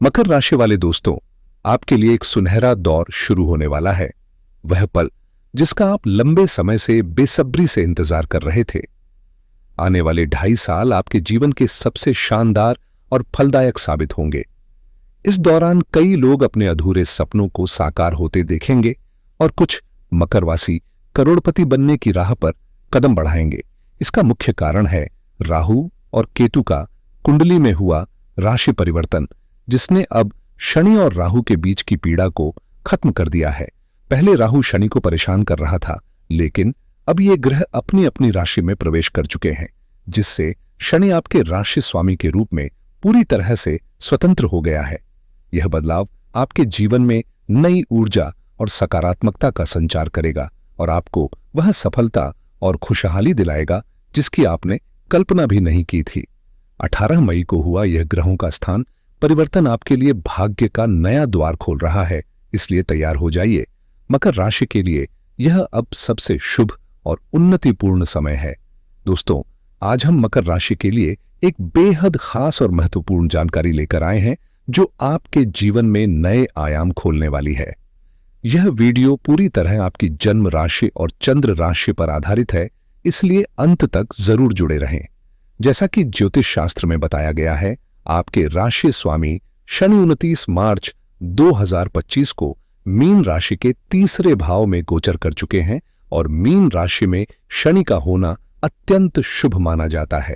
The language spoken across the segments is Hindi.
मकर राशि वाले दोस्तों, आपके लिए एक सुनहरा दौर शुरू होने वाला है। वह पल जिसका आप लंबे समय से बेसब्री से इंतजार कर रहे थे। आने वाले 2.5 साल आपके जीवन के सबसे शानदार और फलदायक साबित होंगे। इस दौरान कई लोग अपने अधूरे सपनों को साकार होते देखेंगे और कुछ मकरवासी करोड़पति बनने की राह पर कदम बढ़ाएंगे। इसका मुख्य कारण है राहु और केतु का कुंडली में हुआ राशि परिवर्तन, जिसने अब शनि और राहु के बीच की पीड़ा को खत्म कर दिया है। पहले राहु शनि को परेशान कर रहा था, लेकिन अब ये ग्रह अपनी अपनी राशि में प्रवेश कर चुके हैं, जिससे शनि आपके राशि स्वामी के रूप में पूरी तरह से स्वतंत्र हो गया है। यह बदलाव आपके जीवन में नई ऊर्जा और सकारात्मकता का संचार करेगा और आपको वह सफलता और खुशहाली दिलाएगा जिसकी आपने कल्पना भी नहीं की थी। 18 मई को हुआ यह ग्रहों का स्थान परिवर्तन आपके लिए भाग्य का नया द्वार खोल रहा है, इसलिए तैयार हो जाइए। मकर राशि के लिए यह अब सबसे शुभ और उन्नतिपूर्ण समय है। दोस्तों, आज हम मकर राशि के लिए एक बेहद खास और महत्वपूर्ण जानकारी लेकर आए हैं जो आपके जीवन में नए आयाम खोलने वाली है। यह वीडियो पूरी तरह आपकी जन्म राशि और चंद्र राशि पर आधारित है, इसलिए अंत तक जरूर जुड़े रहें। जैसा कि ज्योतिष शास्त्र में बताया गया है, आपके राशि स्वामी शनि 29 मार्च 2025 को मीन राशि के तीसरे भाव में गोचर कर चुके हैं और मीन राशि में शनि का होना अत्यंत शुभ माना जाता है।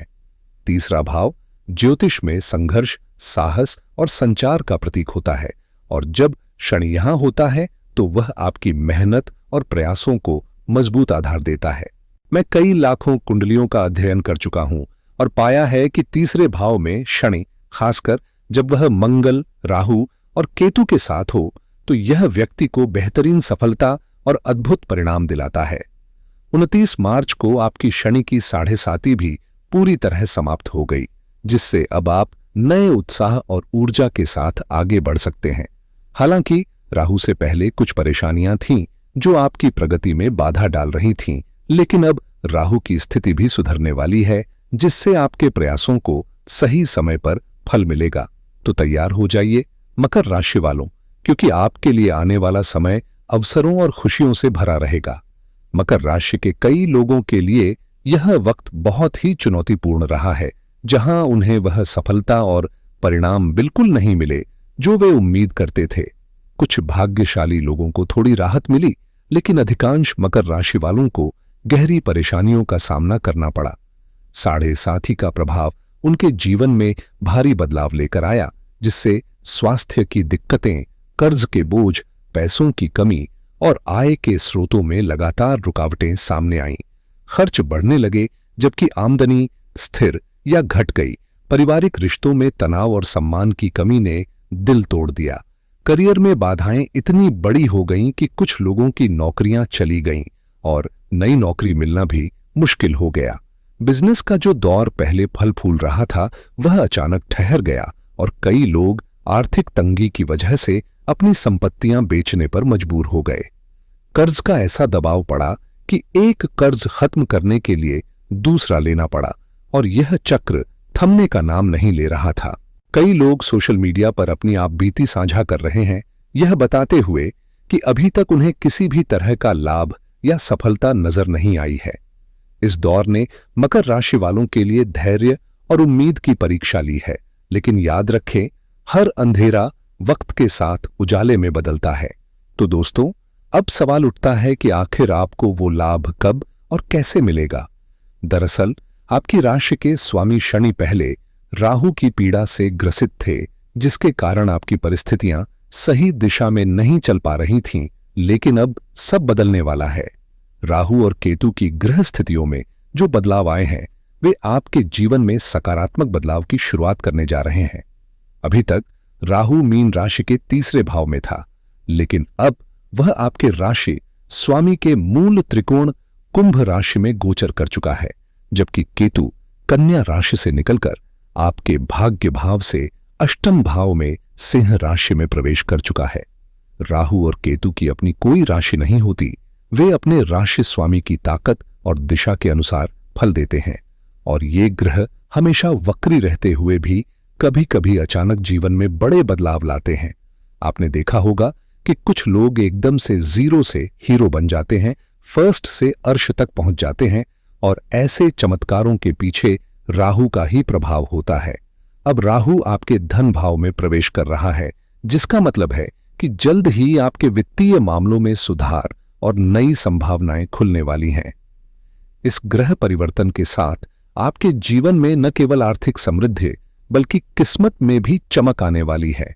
तीसरा भाव ज्योतिष में संघर्ष, साहस और संचार का प्रतीक होता है और जब शनि यहां होता है तो वह आपकी मेहनत और प्रयासों को मजबूत आधार देता है। मैं कई लाखों कुंडलियों का अध्ययन कर चुका हूं और पाया है कि तीसरे भाव में शनि, खासकर जब वह मंगल, राहु और केतु के साथ हो, तो यह व्यक्ति को बेहतरीन सफलता और अद्भुत परिणाम दिलाता है। 29 मार्च को आपकी शनि की 7.5 भी पूरी तरह समाप्त हो गई, जिससे अब आप नए उत्साह और ऊर्जा के साथ आगे बढ़ सकते हैं। हालांकि राहु से पहले कुछ परेशानियां थीं जो आपकी प्रगति में बाधा डाल रही थीं, लेकिन अब राहु की स्थिति भी सुधरने वाली है, जिससे आपके प्रयासों को सही समय पर फल मिलेगा। तो तैयार हो जाइए मकर राशि वालों, क्योंकि आपके लिए आने वाला समय अवसरों और खुशियों से भरा रहेगा। मकर राशि के कई लोगों के लिए यह वक्त बहुत ही चुनौतीपूर्ण रहा है, जहां उन्हें वह सफलता और परिणाम बिल्कुल नहीं मिले जो वे उम्मीद करते थे। कुछ भाग्यशाली लोगों को थोड़ी राहत मिली, लेकिन अधिकांश मकर राशि वालों को गहरी परेशानियों का सामना करना पड़ा। 7.5 का प्रभाव उनके जीवन में भारी बदलाव लेकर आया, जिससे स्वास्थ्य की दिक्कतें, कर्ज के बोझ, पैसों की कमी और आय के स्रोतों में लगातार रुकावटें सामने आईं। खर्च बढ़ने लगे जबकि आमदनी स्थिर या घट गई। पारिवारिक रिश्तों में तनाव और सम्मान की कमी ने दिल तोड़ दिया। करियर में बाधाएं इतनी बड़ी हो गईं कि कुछ लोगों की नौकरियां चली गईं और नई नौकरी मिलना भी मुश्किल हो गया। बिजनेस का जो दौर पहले फल फूल रहा था, वह अचानक ठहर गया और कई लोग आर्थिक तंगी की वजह से अपनी संपत्तियां बेचने पर मजबूर हो गए। कर्ज का ऐसा दबाव पड़ा कि एक कर्ज खत्म करने के लिए दूसरा लेना पड़ा और यह चक्र थमने का नाम नहीं ले रहा था। कई लोग सोशल मीडिया पर अपनी आपबीती साझा कर रहे हैं, यह बताते हुए कि अभी तक उन्हें किसी भी तरह का लाभ या सफलता नजर नहीं आई है। इस दौर ने मकर राशि वालों के लिए धैर्य और उम्मीद की परीक्षा ली है, लेकिन याद रखें, हर अंधेरा वक्त के साथ उजाले में बदलता है। तो दोस्तों, अब सवाल उठता है कि आखिर आपको वो लाभ कब और कैसे मिलेगा। दरअसल आपकी राशि के स्वामी शनि पहले राहु की पीड़ा से ग्रसित थे, जिसके कारण आपकी परिस्थितियां सही दिशा में नहीं चल पा रही थीं, लेकिन अब सब बदलने वाला है। राहु और केतु की ग्रह स्थितियों में जो बदलाव आए हैं, वे आपके जीवन में सकारात्मक बदलाव की शुरुआत करने जा रहे हैं। अभी तक राहु मीन राशि के तीसरे भाव में था, लेकिन अब वह आपके राशि स्वामी के मूल त्रिकोण कुंभ राशि में गोचर कर चुका है, जबकि केतु कन्या राशि से निकलकर आपके भाग्य भाव से अष्टम भाव में सिंह राशि में प्रवेश कर चुका है। राहु और केतु की अपनी कोई राशि नहीं होती, वे अपने राशि स्वामी की ताकत और दिशा के अनुसार फल देते हैं और ये ग्रह हमेशा वक्री रहते हुए भी कभी कभी अचानक जीवन में बड़े बदलाव लाते हैं। आपने देखा होगा कि कुछ लोग एकदम से जीरो से हीरो बन जाते हैं, फर्स्ट से अर्श तक पहुंच जाते हैं, और ऐसे चमत्कारों के पीछे राहु का ही प्रभाव होता है। अब राहु आपके धन भाव में प्रवेश कर रहा है, जिसका मतलब है कि जल्द ही आपके वित्तीय मामलों में सुधार और नई संभावनाएं खुलने वाली हैं। इस ग्रह परिवर्तन के साथ आपके जीवन में न केवल आर्थिक समृद्धि बल्कि किस्मत में भी चमक आने वाली है।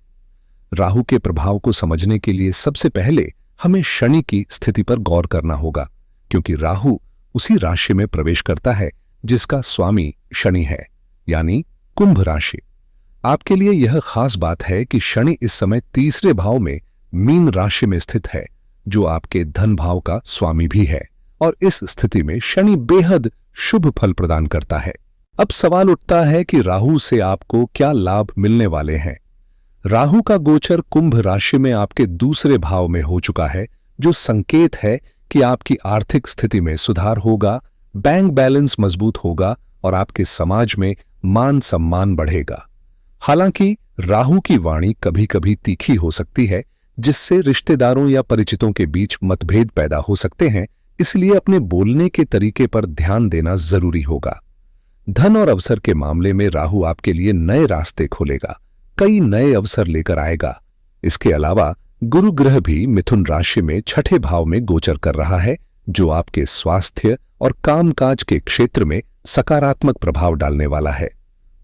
राहु के प्रभाव को समझने के लिए सबसे पहले हमें शनि की स्थिति पर गौर करना होगा, क्योंकि राहु उसी राशि में प्रवेश करता है जिसका स्वामी शनि है, यानी कुंभ राशि। आपके लिए यह खास बात है कि शनि इस समय तीसरे भाव में मीन राशि में स्थित है, जो आपके धन भाव का स्वामी भी है, और इस स्थिति में शनि बेहद शुभ फल प्रदान करता है। अब सवाल उठता है कि राहु से आपको क्या लाभ मिलने वाले हैं। राहु का गोचर कुंभ राशि में आपके दूसरे भाव में हो चुका है, जो संकेत है कि आपकी आर्थिक स्थिति में सुधार होगा, बैंक बैलेंस मजबूत होगा और आपके समाज में मान सम्मान बढ़ेगा। हालांकि राहु की वाणी कभी कभी तीखी हो सकती है, जिससे रिश्तेदारों या परिचितों के बीच मतभेद पैदा हो सकते हैं, इसलिए अपने बोलने के तरीके पर ध्यान देना जरूरी होगा। धन और अवसर के मामले में राहु आपके लिए नए रास्ते खोलेगा, कई नए अवसर लेकर आएगा। इसके अलावा गुरु ग्रह भी मिथुन राशि में छठे भाव में गोचर कर रहा है, जो आपके स्वास्थ्य और कामकाज के क्षेत्र में सकारात्मक प्रभाव डालने वाला है।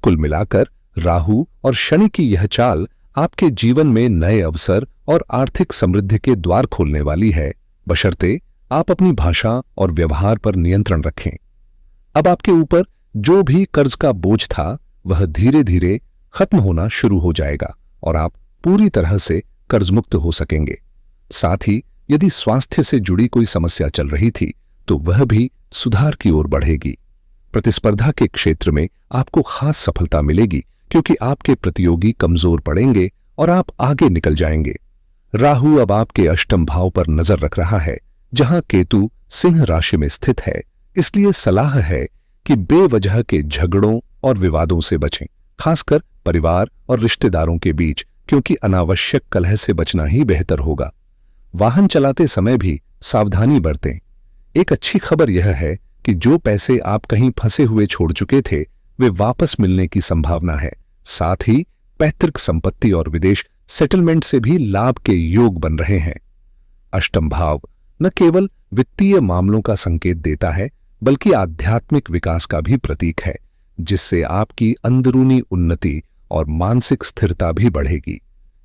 कुल मिलाकर राहु और शनि की यह चाल आपके जीवन में नए अवसर और आर्थिक समृद्धि के द्वार खोलने वाली है, बशर्ते आप अपनी भाषा और व्यवहार पर नियंत्रण रखें। अब आपके ऊपर जो भी कर्ज का बोझ था, वह धीरे धीरे खत्म होना शुरू हो जाएगा और आप पूरी तरह से कर्जमुक्त हो सकेंगे। साथ ही यदि स्वास्थ्य से जुड़ी कोई समस्या चल रही थी, तो वह भी सुधार की ओर बढ़ेगी। प्रतिस्पर्धा के क्षेत्र में आपको खास सफलता मिलेगी, क्योंकि आपके प्रतियोगी कमजोर पड़ेंगे और आप आगे निकल जाएंगे। राहु अब आपके अष्टम भाव पर नजर रख रहा है, जहां केतु सिंह राशि में स्थित है। इसलिए सलाह है कि बेवजह के झगड़ों और विवादों से बचें, खासकर परिवार और रिश्तेदारों के बीच, क्योंकि अनावश्यक कलह से बचना ही बेहतर होगा। वाहन चलाते समय भी सावधानी बरतें। एक अच्छी खबर यह है कि जो पैसे आप कहीं फंसे हुए छोड़ चुके थे, वे वापस मिलने की संभावना है। साथ ही पैतृक संपत्ति और विदेश सेटलमेंट से भी लाभ के योग बन रहे हैं। अष्टम भाव न केवल वित्तीय मामलों का संकेत देता है, बल्कि आध्यात्मिक विकास का भी प्रतीक है, जिससे आपकी अंदरूनी उन्नति और मानसिक स्थिरता भी बढ़ेगी।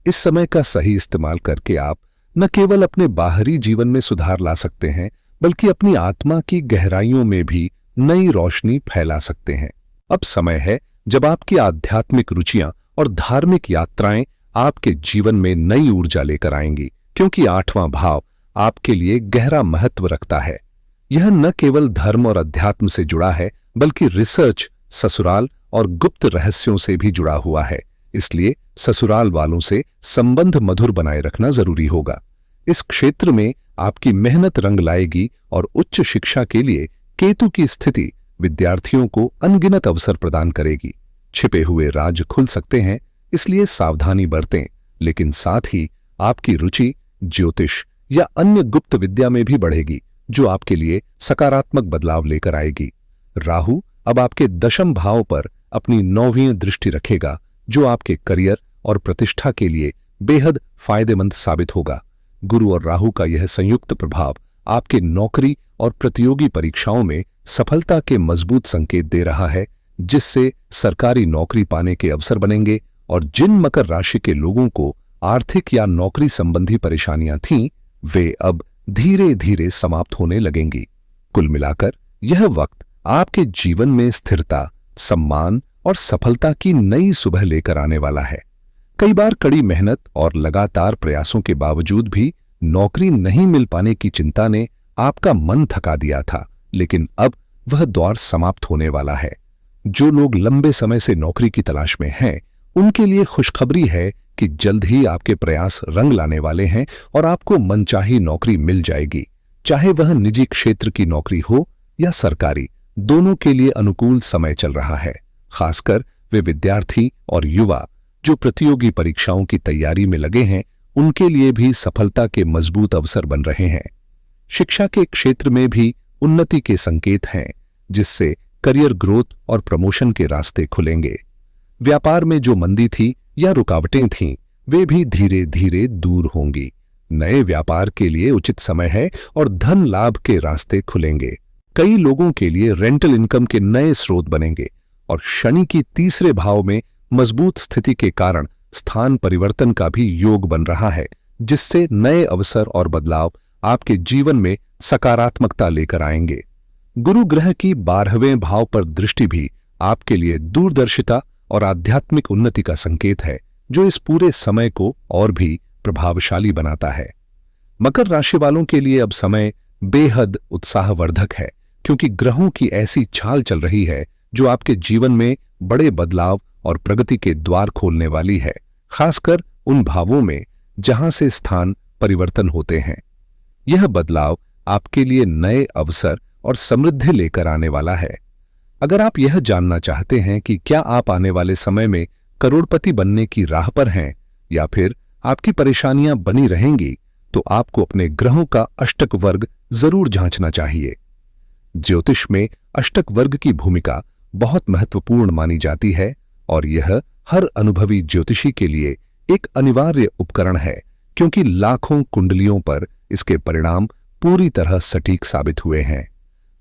इस समय का सही इस्तेमाल करके आप न केवल अपने बाहरी जीवन में सुधार ला सकते हैं, बल्कि अपनी आत्मा की गहराइयों में भी नई रोशनी फैला सकते हैं। अब समय है जब आपकी आध्यात्मिक रुचियां और धार्मिक यात्राएं आपके जीवन में नई ऊर्जा लेकर आएंगी, क्योंकि आठवां भाव आपके लिए गहरा महत्व रखता है। यह न केवल धर्म और अध्यात्म से जुड़ा है, बल्कि रिसर्च, ससुराल और गुप्त रहस्यों से भी जुड़ा हुआ है। इसलिए ससुराल वालों से संबंध मधुर बनाए रखना जरूरी होगा। इस क्षेत्र में आपकी मेहनत रंग लाएगी और उच्च शिक्षा के लिए केतु की स्थिति विद्यार्थियों को अनगिनत अवसर प्रदान करेगी। छिपे हुए राज खुल सकते हैं, इसलिए सावधानी बरतें, लेकिन साथ ही आपकी रुचि ज्योतिष या अन्य गुप्त विद्या में भी बढ़ेगी, जो आपके लिए सकारात्मक बदलाव लेकर आएगी। राहु अब आपके दशम भाव पर अपनी 9वीं दृष्टि रखेगा, जो आपके करियर और प्रतिष्ठा के लिए बेहद फायदेमंद साबित होगा। गुरु और राहु का यह संयुक्त प्रभाव आपके नौकरी और प्रतियोगी परीक्षाओं में सफलता के मजबूत संकेत दे रहा है, जिससे सरकारी नौकरी पाने के अवसर बनेंगे और जिन मकर राशि के लोगों को आर्थिक या नौकरी संबंधी परेशानियां थीं, वे अब धीरे धीरे समाप्त होने लगेंगी। कुल मिलाकर यह वक्त आपके जीवन में स्थिरता, सम्मान और सफलता की नई सुबह लेकर आने वाला है। कई बार कड़ी मेहनत और लगातार प्रयासों के बावजूद भी नौकरी नहीं मिल पाने की चिंता ने आपका मन थका दिया था, लेकिन अब वह दौर समाप्त होने वाला है। जो लोग लंबे समय से नौकरी की तलाश में हैं, उनके लिए खुशखबरी है कि जल्द ही आपके प्रयास रंग लाने वाले हैं और आपको मनचाही नौकरी मिल जाएगी। चाहे वह निजी क्षेत्र की नौकरी हो या सरकारी, दोनों के लिए अनुकूल समय चल रहा है। खासकर वे विद्यार्थी और युवा जो प्रतियोगी परीक्षाओं की तैयारी में लगे हैं, उनके लिए भी सफलता के मजबूत अवसर बन रहे हैं। शिक्षा के क्षेत्र में भी उन्नति के संकेत हैं, जिससे करियर ग्रोथ और प्रमोशन के रास्ते खुलेंगे। व्यापार में जो मंदी थी या रुकावटें थीं, वे भी धीरे धीरे दूर होंगी। नए व्यापार के लिए उचित समय है और धन लाभ के रास्ते खुलेंगे। कई लोगों के लिए रेंटल इनकम के नए स्रोत बनेंगे और शनि की तीसरे भाव में मजबूत स्थिति के कारण स्थान परिवर्तन का भी योग बन रहा है, जिससे नए अवसर और बदलाव आपके जीवन में सकारात्मकता लेकर आएंगे। गुरु ग्रह की 12वें भाव पर दृष्टि भी आपके लिए दूरदर्शिता और आध्यात्मिक उन्नति का संकेत है, जो इस पूरे समय को और भी प्रभावशाली बनाता है। मकर राशि वालों के लिए अब समय बेहद उत्साहवर्धक है, क्योंकि ग्रहों की ऐसी चाल चल रही है जो आपके जीवन में बड़े बदलाव और प्रगति के द्वार खोलने वाली है, खासकर उन भावों में जहां से स्थान परिवर्तन होते हैं। यह बदलाव आपके लिए नए अवसर और समृद्धि लेकर आने वाला है। अगर आप यह जानना चाहते हैं कि क्या आप आने वाले समय में करोड़पति बनने की राह पर हैं या फिर आपकी परेशानियां बनी रहेंगी, तो आपको अपने ग्रहों का अष्टक वर्ग जरूर जांचना चाहिए। ज्योतिष में अष्टक वर्ग की भूमिका बहुत महत्वपूर्ण मानी जाती है और यह हर अनुभवी ज्योतिषी के लिए एक अनिवार्य उपकरण है, क्योंकि लाखों कुंडलियों पर इसके परिणाम पूरी तरह सटीक साबित हुए हैं।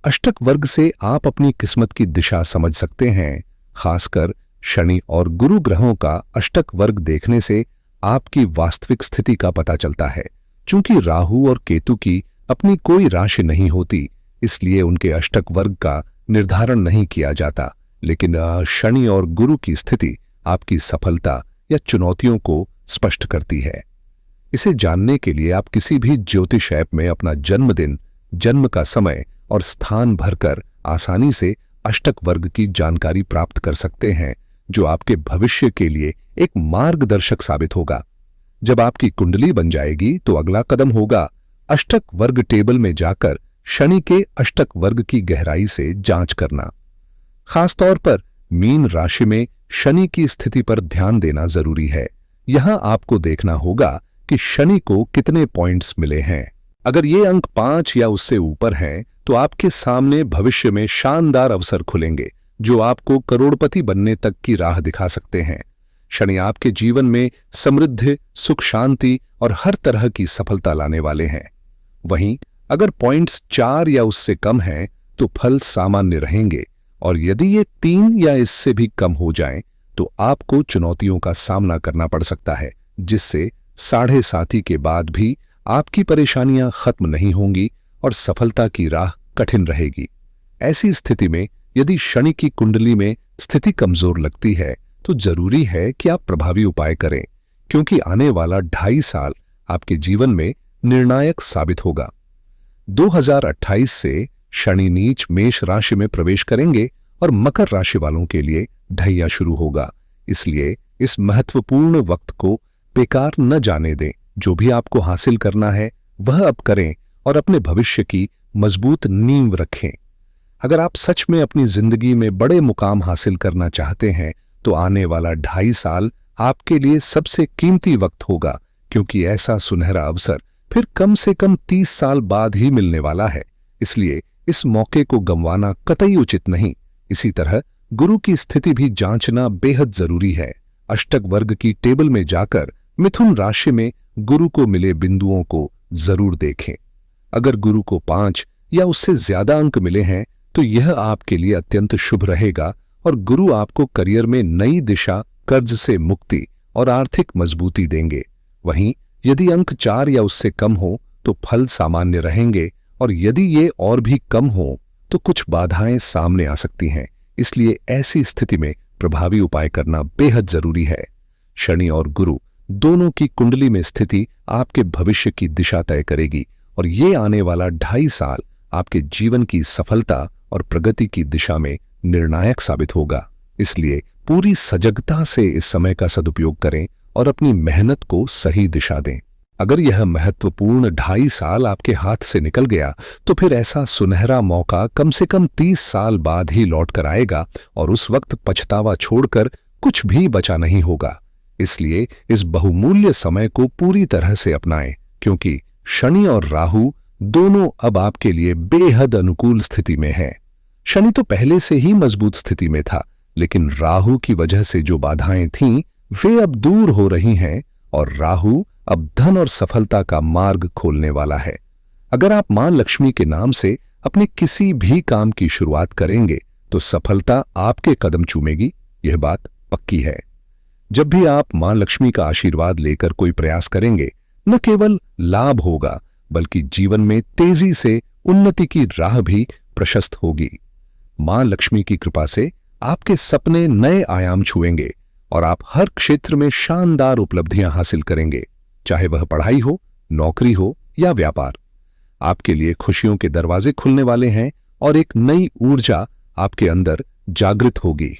अष्टक वर्ग से आप अपनी किस्मत की दिशा समझ सकते हैं। खासकर शनि और गुरु ग्रहों का अष्टक वर्ग देखने से आपकी वास्तविक स्थिति का पता चलता है। चूंकि राहु और केतु की अपनी कोई राशि नहीं होती, इसलिए उनके अष्टक वर्ग का निर्धारण नहीं किया जाता, लेकिन शनि और गुरु की स्थिति आपकी सफलता या चुनौतियों को स्पष्ट करती है। इसे जानने के लिए आप किसी भी ज्योतिष ऐप में अपना जन्मदिन, जन्म का समय और स्थान भरकर आसानी से अष्टक वर्ग की जानकारी प्राप्त कर सकते हैं, जो आपके भविष्य के लिए एक मार्गदर्शक साबित होगा। जब आपकी कुंडली बन जाएगी तो अगला कदम होगा अष्टक वर्ग टेबल में जाकर शनि के अष्टक वर्ग की गहराई से जांच करना। खासतौर पर मीन राशि में शनि की स्थिति पर ध्यान देना जरूरी है। यहां आपको देखना होगा कि शनि को कितने पॉइंट्स मिले हैं। अगर ये अंक 5 या उससे ऊपर हैं, तो आपके सामने भविष्य में शानदार अवसर खुलेंगे, जो आपको करोड़पति बनने तक की राह दिखा सकते हैं। शनि आपके जीवन में समृद्धि, सुख, शांति और हर तरह की सफलता लाने वाले हैं। वहीं अगर पॉइंट्स 4 या उससे कम हैं, तो फल सामान्य रहेंगे, और यदि ये 3 या इससे भी कम हो जाएं, तो आपको चुनौतियों का सामना करना पड़ सकता है, जिससे 7.5 के बाद भी आपकी परेशानियां खत्म नहीं होंगी और सफलता की राह कठिन रहेगी। ऐसी स्थिति में यदि शनि की कुंडली में स्थिति कमजोर लगती है, तो जरूरी है कि आप प्रभावी उपाय करें, क्योंकि आने वाला 2.5 साल आपके जीवन में निर्णायक साबित होगा। 2028 से शनि नीच मेष राशि में प्रवेश करेंगे और मकर राशि वालों के लिए ढैया शुरू होगा। इसलिए इस महत्वपूर्ण वक्त को बेकार न जाने दें। जो भी आपको हासिल करना है वह अब करें और अपने भविष्य की मजबूत नींव रखें। अगर आप सच में अपनी जिंदगी में बड़े मुकाम हासिल करना चाहते हैं, तो आने वाला 2.5 साल आपके लिए सबसे कीमती वक्त होगा, क्योंकि ऐसा सुनहरा अवसर फिर कम से कम 30 साल बाद ही मिलने वाला है। इसलिए इस मौके को गंवाना कतई उचित नहीं। इसी तरह गुरु की स्थिति भी जांचना बेहद जरूरी है। अष्टक वर्ग की टेबल में जाकर मिथुन राशि में गुरु को मिले बिंदुओं को जरूर देखें। अगर गुरु को 5 या उससे ज्यादा अंक मिले हैं, तो यह आपके लिए अत्यंत शुभ रहेगा और गुरु आपको करियर में नई दिशा, कर्ज से मुक्ति और आर्थिक मजबूती देंगे। वहीं यदि अंक 4 या उससे कम हो, तो फल सामान्य रहेंगे, और यदि ये और भी कम हो, तो कुछ बाधाएं सामने आ सकती हैं। इसलिए ऐसी स्थिति में प्रभावी उपाय करना बेहद जरूरी है। शनि और गुरु दोनों की कुंडली में स्थिति आपके भविष्य की दिशा तय करेगी, और ये आने वाला 2.5 साल आपके जीवन की सफलता और प्रगति की दिशा में निर्णायक साबित होगा। इसलिए पूरी सजगता से इस समय का सदुपयोग करें और अपनी मेहनत को सही दिशा दें। अगर यह महत्वपूर्ण 2.5 साल आपके हाथ से निकल गया तो फिर ऐसा सुनहरा मौका कम से कम 30 साल बाद ही लौट कर आएगा और उस वक्त पछतावा छोड़कर कुछ भी बचा नहीं होगा। इसलिए इस बहुमूल्य समय को पूरी तरह से अपनाएं, क्योंकि शनि और राहु दोनों अब आपके लिए बेहद अनुकूल स्थिति में हैं। शनि तो पहले से ही मजबूत स्थिति में था, लेकिन राहु की वजह से जो बाधाएं थीं वे अब दूर हो रही हैं और राहु अब धन और सफलता का मार्ग खोलने वाला है। अगर आप मां लक्ष्मी के नाम से अपने किसी भी काम की शुरुआत करेंगे तो सफलता आपके कदम चूमेगी, यह बात पक्की है। जब भी आप मां लक्ष्मी का आशीर्वाद लेकर कोई प्रयास करेंगे, न केवल लाभ होगा बल्कि जीवन में तेजी से उन्नति की राह भी प्रशस्त होगी। मां लक्ष्मी की कृपा से आपके सपने नए आयाम छुएंगे और आप हर क्षेत्र में शानदार उपलब्धियां हासिल करेंगे, चाहे वह पढ़ाई हो, नौकरी हो या व्यापार। आपके लिए खुशियों के दरवाजे खुलने वाले हैं और एक नई ऊर्जा आपके अंदर जागृत होगी।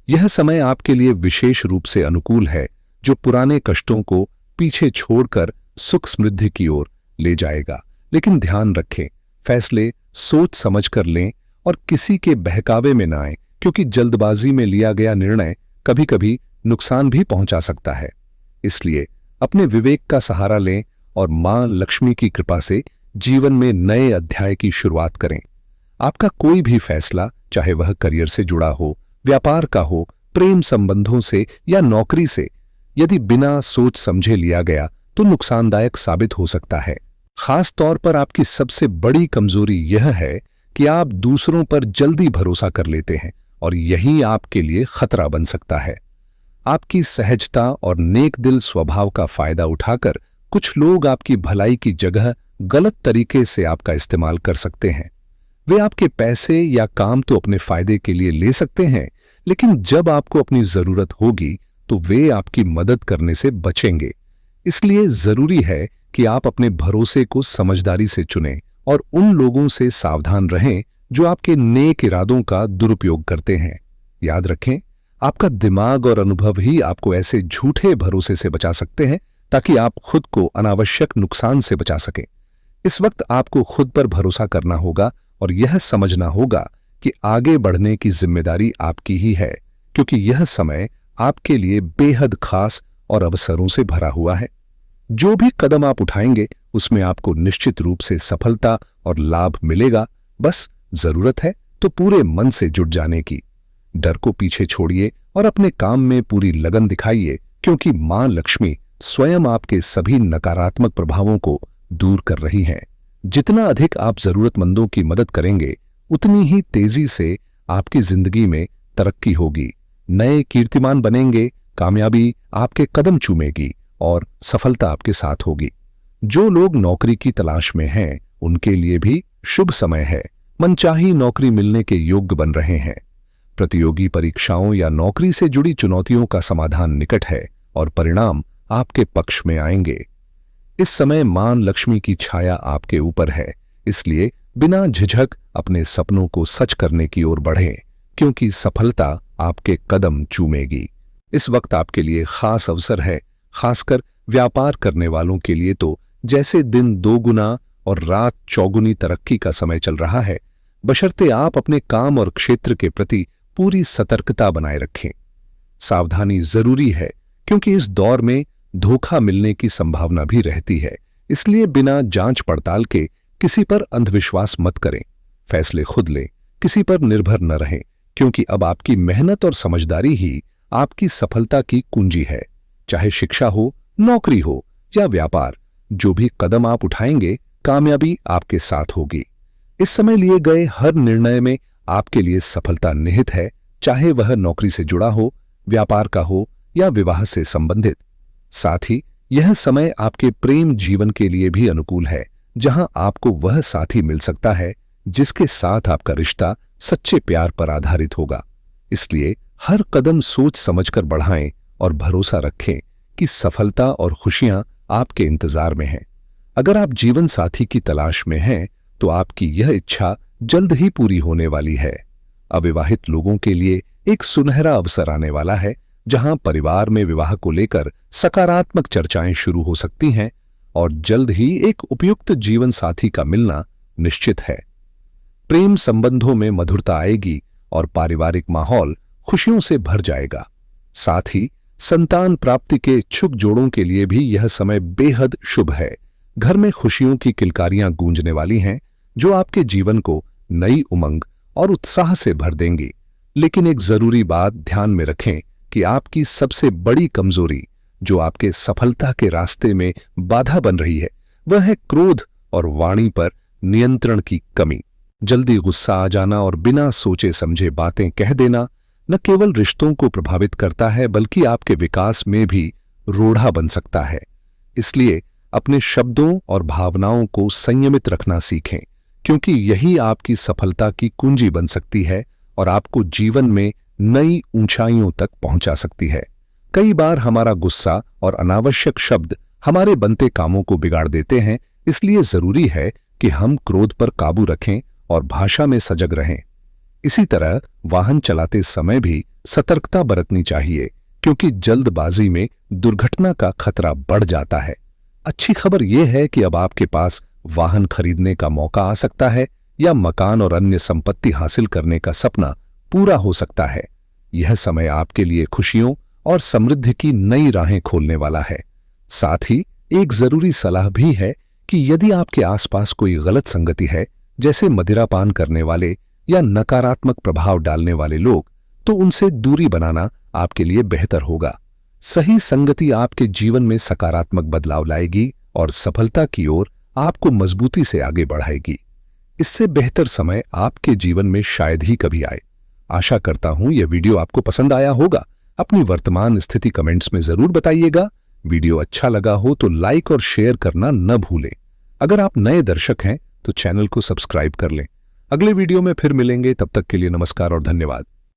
यह समय आपके लिए विशेष रूप से अनुकूल है, जो पुराने कष्टों को पीछे छोड़कर सुख समृद्धि की ओर ले जाएगा। लेकिन ध्यान रखें, फैसले सोच समझ कर लें और किसी के बहकावे में ना आए, क्योंकि जल्दबाजी में लिया गया निर्णय कभी कभी नुकसान भी पहुंचा सकता है। इसलिए अपने विवेक का सहारा लें और मां लक्ष्मी की कृपा से जीवन में नए अध्याय की शुरुआत करें। आपका कोई भी फैसला, चाहे वह करियर से जुड़ा हो, व्यापार का हो, प्रेम संबंधों से या नौकरी से, यदि बिना सोच समझे लिया गया तो नुकसानदायक साबित हो सकता है। खास तौर पर आपकी सबसे बड़ी कमजोरी यह है कि आप दूसरों पर जल्दी भरोसा कर लेते हैं और यही आपके लिए खतरा बन सकता है। आपकी सहजता और नेक दिल स्वभाव का फायदा उठाकर कुछ लोग आपकी भलाई की जगह गलत तरीके से आपका इस्तेमाल कर सकते हैं। वे आपके पैसे या काम तो अपने फायदे के लिए ले सकते हैं, लेकिन जब आपको अपनी जरूरत होगी तो वे आपकी मदद करने से बचेंगे। इसलिए जरूरी है कि आप अपने भरोसे को समझदारी से चुनें और उन लोगों से सावधान रहें जो आपके नेक इरादों का दुरुपयोग करते हैं। याद रखें, आपका दिमाग और अनुभव ही आपको ऐसे झूठे भरोसे से बचा सकते हैं ताकि आप खुद को अनावश्यक नुकसान से बचा सकें। इस वक्त आपको खुद पर भरोसा करना होगा और यह समझना होगा कि आगे बढ़ने की जिम्मेदारी आपकी ही है, क्योंकि यह समय आपके लिए बेहद खास और अवसरों से भरा हुआ है। जो भी कदम आप उठाएंगे उसमें आपको निश्चित रूप से सफलता और लाभ मिलेगा। बस जरूरत है तो पूरे मन से जुट जाने की। डर को पीछे छोड़िए और अपने काम में पूरी लगन दिखाइए, क्योंकि मां लक्ष्मी स्वयं आपके सभी नकारात्मक प्रभावों को दूर कर रही हैं। जितना अधिक आप जरूरतमंदों की मदद करेंगे, उतनी ही तेजी से आपकी जिंदगी में तरक्की होगी। नए कीर्तिमान बनेंगे, कामयाबी आपके कदम चूमेगी और सफलता आपके साथ होगी। जो लोग नौकरी की तलाश में हैं, उनके लिए भी शुभ समय है। मनचाही नौकरी मिलने के योग्य बन रहे हैं। प्रतियोगी परीक्षाओं या नौकरी से जुड़ी चुनौतियों का समाधान निकट है और परिणाम आपके पक्ष में आएंगे। इस समय मां लक्ष्मी की छाया आपके ऊपर है, इसलिए बिना झिझक अपने सपनों को सच करने की ओर बढ़ें, क्योंकि सफलता आपके कदम चूमेगी। इस वक्त आपके लिए खास अवसर है, खासकर व्यापार करने वालों के लिए तो जैसे दिन 2 गुना और रात 4 गुनी तरक्की का समय चल रहा है, बशर्ते आप अपने काम और क्षेत्र के प्रति पूरी सतर्कता बनाए रखें। सावधानी जरूरी है, क्योंकि इस दौर में धोखा मिलने की संभावना भी रहती है। इसलिए बिना जांच पड़ताल के किसी पर अंधविश्वास मत करें। फैसले खुद लें, किसी पर निर्भर न रहें, क्योंकि अब आपकी मेहनत और समझदारी ही आपकी सफलता की कुंजी है। चाहे शिक्षा हो, नौकरी हो या व्यापार, जो भी कदम आप उठाएंगे, कामयाबी आपके साथ होगी। इस समय लिए गए हर निर्णय में आपके लिए सफलता निहित है, चाहे वह नौकरी से जुड़ा हो, व्यापार का हो या विवाह से संबंधित। साथ ही यह समय आपके प्रेम जीवन के लिए भी अनुकूल है, जहां आपको वह साथी मिल सकता है जिसके साथ आपका रिश्ता सच्चे प्यार पर आधारित होगा। इसलिए हर कदम सोच समझकर बढ़ाएं और भरोसा रखें कि सफलता और खुशियां आपके इंतजार में हैं। अगर आप जीवन साथी की तलाश में हैं, तो आपकी यह इच्छा जल्द ही पूरी होने वाली है। अविवाहित लोगों के लिए एक सुनहरा अवसर आने वाला है, जहां परिवार में विवाह को लेकर सकारात्मक चर्चाएं शुरू हो सकती हैं और जल्द ही एक उपयुक्त जीवन साथी का मिलना निश्चित है। प्रेम संबंधों में मधुरता आएगी और पारिवारिक माहौल खुशियों से भर जाएगा। साथ ही संतान प्राप्ति के इच्छुक जोड़ों के लिए भी यह समय बेहद शुभ है। घर में खुशियों की किलकारियां गूंजने वाली हैं, जो आपके जीवन को नई उमंग और उत्साह से भर देंगी। लेकिन एक जरूरी बात ध्यान में रखें कि आपकी सबसे बड़ी कमजोरी, जो आपके सफलता के रास्ते में बाधा बन रही है, वह है क्रोध और वाणी पर नियंत्रण की कमी। जल्दी गुस्सा आ जाना और बिना सोचे समझे बातें कह देना न केवल रिश्तों को प्रभावित करता है, बल्कि आपके विकास में भी रोड़ा बन सकता है। इसलिए अपने शब्दों और भावनाओं को संयमित रखना सीखें, क्योंकि यही आपकी सफलता की कुंजी बन सकती है और आपको जीवन में नई ऊंचाइयों तक पहुंचा सकती है। कई बार हमारा गुस्सा और अनावश्यक शब्द हमारे बनते कामों को बिगाड़ देते हैं, इसलिए जरूरी है कि हम क्रोध पर काबू रखें और भाषा में सजग रहें। इसी तरह वाहन चलाते समय भी सतर्कता बरतनी चाहिए, क्योंकि जल्दबाजी में दुर्घटना का खतरा बढ़ जाता है। अच्छी खबर यह है कि अब आपके पास वाहन खरीदने का मौका आ सकता है या मकान और अन्य संपत्ति हासिल करने का सपना पूरा हो सकता है। यह समय आपके लिए खुशियों और समृद्धि की नई राहें खोलने वाला है। साथ ही एक जरूरी सलाह भी है कि यदि आपके आसपास कोई गलत संगति है, जैसे मदिरापान करने वाले या नकारात्मक प्रभाव डालने वाले लोग, तो उनसे दूरी बनाना आपके लिए बेहतर होगा। सही संगति आपके जीवन में सकारात्मक बदलाव लाएगी और सफलता की ओर आपको मजबूती से आगे बढ़ाएगी। इससे बेहतर समय आपके जीवन में शायद ही कभी आए। आशा करता हूं यह वीडियो आपको पसंद आया होगा। अपनी वर्तमान स्थिति कमेंट्स में जरूर बताइएगा। वीडियो अच्छा लगा हो तो लाइक और शेयर करना न भूलें। अगर आप नए दर्शक हैं तो चैनल को सब्सक्राइब कर लें। अगले वीडियो में फिर मिलेंगे, तब तक के लिए नमस्कार और धन्यवाद।